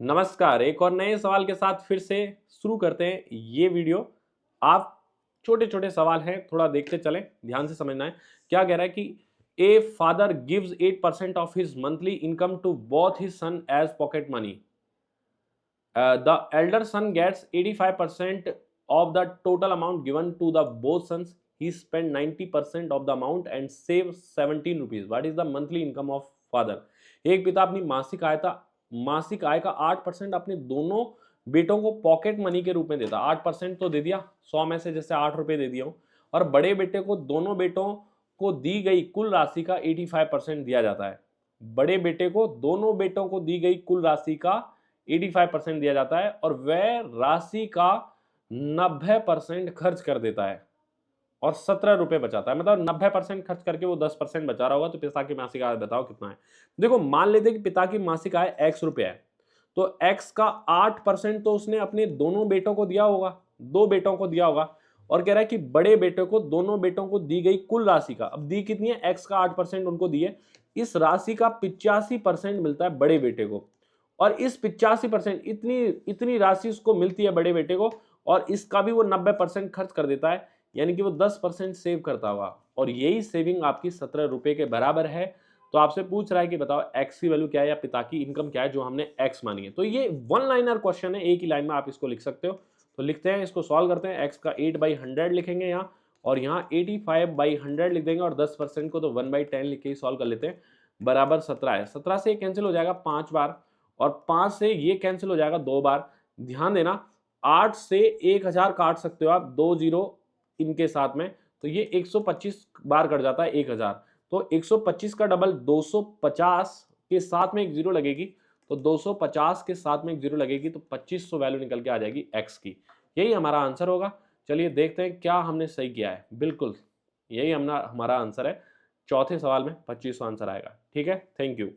नमस्कार, एक और नए सवाल के साथ फिर से शुरू करते हैं ये वीडियो। आप छोटे-छोटे सवाल हैं, थोड़ा देखते चलें, ध्यान से समझना है। क्या कह रहा है कि a father gives 8% of his monthly income to both his son as pocket money. The elder son gets 85% of the total amount given to the both sons. He spent 90% of the amount and saves 17 rupees. What is the monthly income of father? एक पिता अपनी मासिक आय का 8% अपने दोनों बेटों को pocket money के रूप में देता। 8% तो दे दिया, 100 में से जैसे 8 रुपए दे दिया हूं, और बड़े बेटे को दोनों बेटों को दी गई कुल राशि का 85% दिया जाता है। बड़े बेटे को दोनों बेटों को दी गई कुल राशि का 85% दिया जाता है और वह राशि का 90% खर्च कर देता है और 17 रुपए बचाता है। मतलब 90% खर्च करके वो 10% बचा रहा होगा। तो पिता की मासिक आय बताओ कितना है। देखो, मान लेते कि पिता की मासिक आय x रुपए है, तो x का 8% तो उसने अपने दोनों बेटों को दिया होगा, दो बेटों को दिया होगा। और कह रहा है कि बड़े बेटे को दोनों बेटों को दी गई कुल राशि का, अब दी कितनी है, x का 8% उनको दिए, इस राशि का 85% मिलता है बड़े बेटे को। और इस 85% इतनी राशि उसको मिलती है बड़े बेटे को, और इसका भी वो 90% खर्च कर देता है, यानी कि वो 10% सेव करता होगा। और यही सेविंग आपकी 17 रुपए के बराबर है। तो आपसे पूछ रहा है कि बताओ एक्स की वैल्यू क्या है या पिता की इनकम क्या है जो हमने एक्स मानी है। तो ये वन लाइनर क्वेश्चन है, एक ही लाइन में आप इसको लिख सकते हो। तो लिखते हैं, इसको सॉल्व करते हैं। एक्स का 8/100 लिखेंगे यहाँ, और यहाँ 85/100 लिख देंगे, और 10% को तो 1/10 लिख के ही सॉल्व कर लेते हैं। बराबर 17 है। 17 से कैंसिल हो जाएगा 5 बार, और 5 से ये कैंसिल हो जाएगा 2 बार। ध्यान देना, 8 से 1000 काट सकते हो आप, 2 जीरो इनके साथ में, तो ये 125 बार कट जाता है 1000। तो 125 का डबल 250 के साथ में एक जीरो लगेगी, तो 250 के साथ में एक जीरो लगेगी, तो 2500 वैल्यू निकल के आ जाएगी एक्स की। यही हमारा आंसर होगा। चलिए देखते हैं क्या हमने सही किया है। बिल्कुल यही हमारा आंसर है। चौथे सवाल में 2500 आंसर आएगा। ठीक है, थैंक यू।